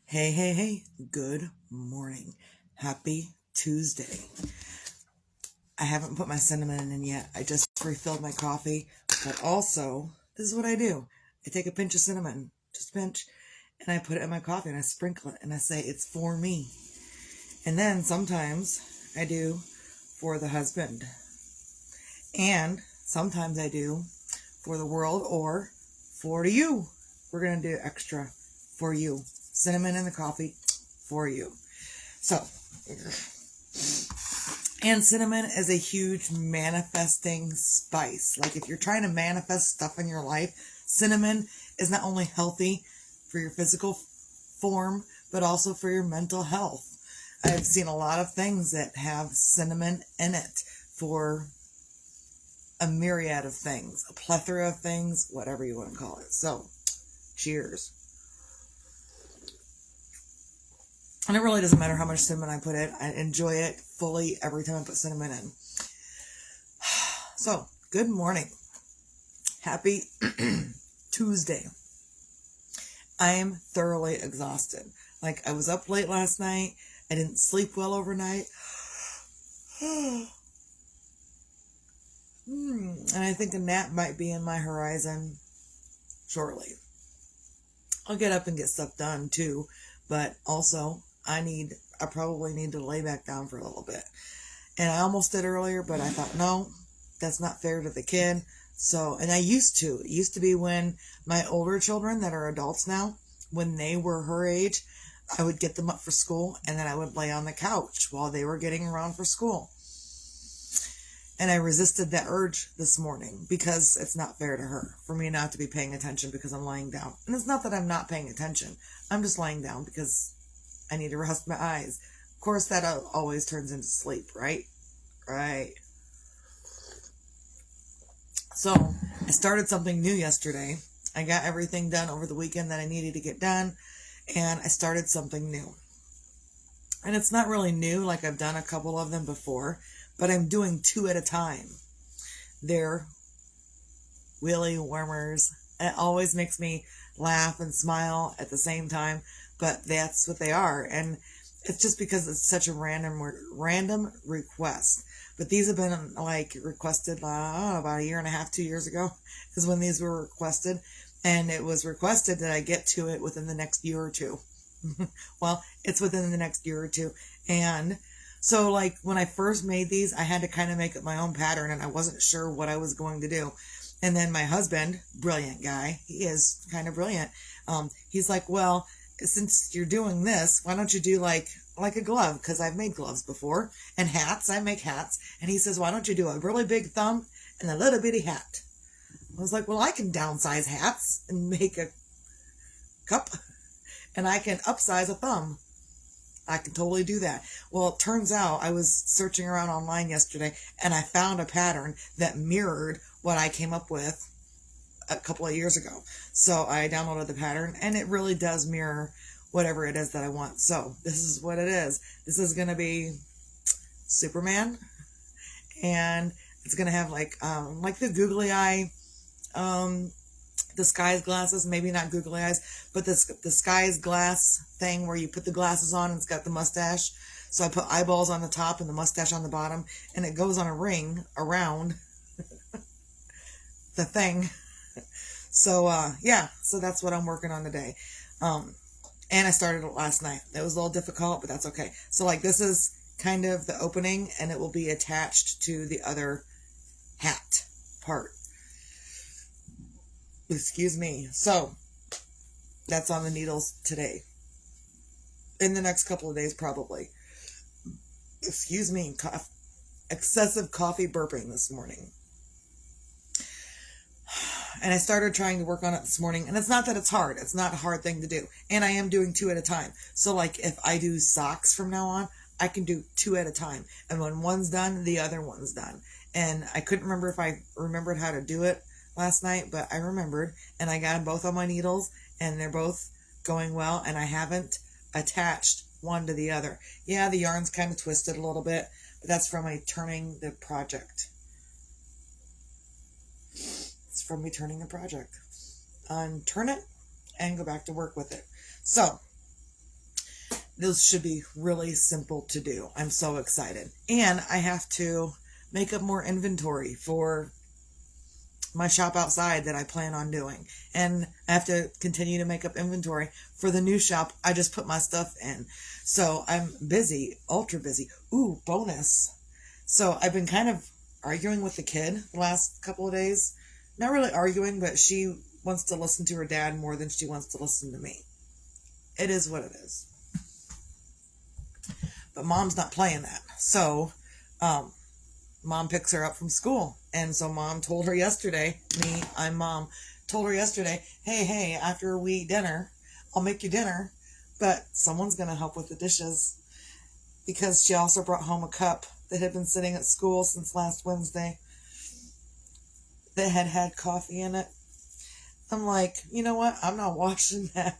Hey, hey, hey, good morning. Happy Tuesday. I haven't put my cinnamon in yet. I just refilled my coffee, but also, this is what I do. I take a pinch of cinnamon, just a pinch, and I put it in my coffee and I sprinkle it and I say, it's for me. And then sometimes I do for the husband. And sometimes I do for the world or for you. We're going to do extra for you. Cinnamon in the coffee for you. So, and cinnamon is a huge manifesting spice. Like if you're trying to manifest stuff in your life, cinnamon is not only healthy for your physical form, but also for your mental health. I've seen a lot of things that have cinnamon in it for a myriad of things, a plethora of things, whatever you want to call it. So, cheers. And it really doesn't matter how much cinnamon I put in. I enjoy it fully every time I put cinnamon in. So, good morning. Happy Tuesday. I am thoroughly exhausted. Like, I was up late last night. I didn't sleep well overnight. And I think a nap might be in my horizon shortly. I'll get up and get stuff done too, but also I probably need to lay back down for a little bit. And I almost did earlier, but I thought, no, that's not fair to the kid. So, and it used to be when my older children that are adults now, when they were her age, I would get them up for school and then I would lay on the couch while they were getting around for school. And I resisted that urge this morning because it's not fair to her for me not to be paying attention because I'm lying down. And it's not that I'm not paying attention. I'm just lying down because I need to rest my eyes. Of course, that always turns into sleep, right? Right. So I started something new yesterday. I got everything done over the weekend that I needed to get done. And I started something new. And it's not really new, like I've done a couple of them before, but I'm doing 2 at a time. They're wheelie warmers. It always makes me laugh and smile at the same time, but that's what they are. And it's just because it's such a random request. But these have been like requested about a year and a half, 2 years ago is when these were requested. And it was requested that I get to it within the next year or two. Well, it's within the next year or two. And so like when I first made these, I had to kind of make up my own pattern and I wasn't sure what I was going to do. And then my husband, brilliant guy, he is kind of brilliant. He's like, well, since you're doing this, why don't you do like a glove? Because I've made gloves before and hats. I make hats. And he says, why don't you do a really big thumb and a little bitty hat? I was like, well, I can downsize hats and make a cup and I can upsize a thumb. I can totally do that. Well, it turns out I was searching around online yesterday and I found a pattern that mirrored what I came up with a couple of years ago. So I downloaded the pattern and it really does mirror whatever it is that I want. So this is what it is. This is going to be Superman and it's going to have like the googly eye, disguise glasses, maybe not googly eyes, but this disguise glass thing where you put the glasses on and it's got the mustache. So I put eyeballs on the top and the mustache on the bottom and it goes on a ring around the thing. So, yeah, so that's what I'm working on today. And I started it last night. It was a little difficult, but that's okay. So like this is kind of the opening and it will be attached to the other hat part. Excuse me. So that's on the needles today. In the next couple of days, probably. Excuse me. Excessive coffee burping this morning. And I started trying to work on it this morning. And it's not that it's hard. It's not a hard thing to do. And I am doing 2 at a time. So like if I do socks from now on, I can do 2 at a time. And when one's done, the other one's done. And I couldn't remember if I remembered how to do it last night, but I remembered. And I got them both on my needles. And they're both going well. And I haven't attached one to the other. Yeah, the yarn's kind of twisted a little bit. But that's from me turning the project. It's from me turning the project. Unturn it and go back to work with it. So, those should be really simple to do. I'm so excited. And I have to make up more inventory for my shop outside that I plan on doing. And I have to continue to make up inventory for the new shop I just put my stuff in. So I'm busy, ultra busy. Ooh, bonus. So I've been kind of arguing with the kid the last couple of days. Not really arguing, but she wants to listen to her dad more than she wants to listen to me. It is what it is. But mom's not playing that. So, mom picks her up from school. And so mom told her yesterday, I'm mom, told her yesterday, hey, after we eat dinner, I'll make you dinner, but someone's going to help with the dishes. Because she also brought home a cup that had been sitting at school since last Wednesday that had coffee in it. I'm like, you know what? I'm not washing that.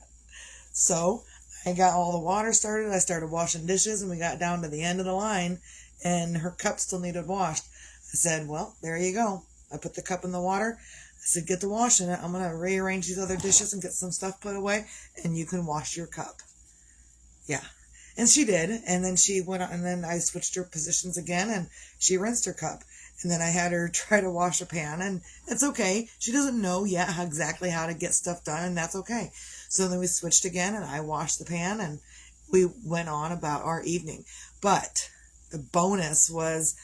So I got all the water started. I started washing dishes, and we got down to the end of the line, and her cup still needed washed. I said, well, there you go. I put the cup in the water. I said, get to washing it. I'm going to rearrange these other dishes and get some stuff put away, and you can wash your cup. Yeah. And she did. And then she went on, and then I switched her positions again, and she rinsed her cup. And then I had her try to wash a pan, and it's okay. She doesn't know yet exactly how to get stuff done, and that's okay. So then we switched again, and I washed the pan, and we went on about our evening. But the bonus was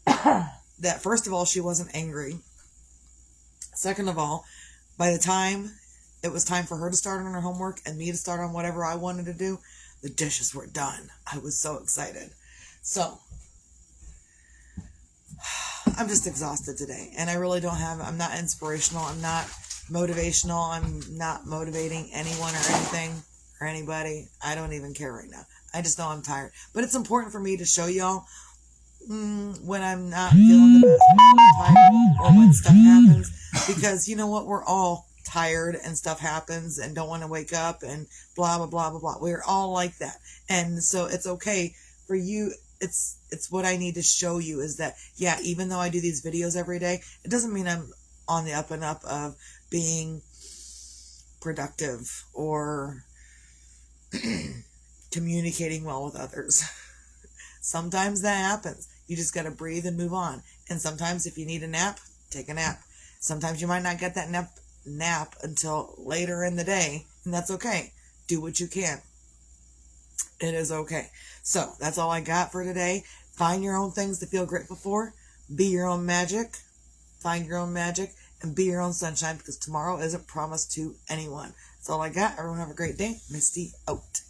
that, first of all, she wasn't angry. Second of all, by the time it was time for her to start on her homework and me to start on whatever I wanted to do, the dishes were done. I was so excited. So I'm just exhausted today, and I really I'm not inspirational. I'm not motivational. I'm not motivating anyone or anything or anybody. I don't even care right now. I just know I'm tired. But it's important for me to show y'all when I'm not feeling the best, when I'm tired, or when stuff happens. Because you know what? We're all tired and stuff happens and don't want to wake up and blah, blah, blah, blah, blah. We're all like that. And so it's okay for you. It's what I need to show you is that, yeah, even though I do these videos every day, it doesn't mean I'm on the up and up of being productive or communicating well with others. Sometimes that happens. You just got to breathe and move on. And sometimes if you need a nap, take a nap. Sometimes you might not get that nap until later in the day, and that's okay. Do what you can. It is okay. So that's all I got for today. Find your own things to feel grateful for. Be your own magic. Find your own magic and be your own sunshine, because tomorrow isn't promised to anyone. That's all I got. Everyone have a great day. Misty out.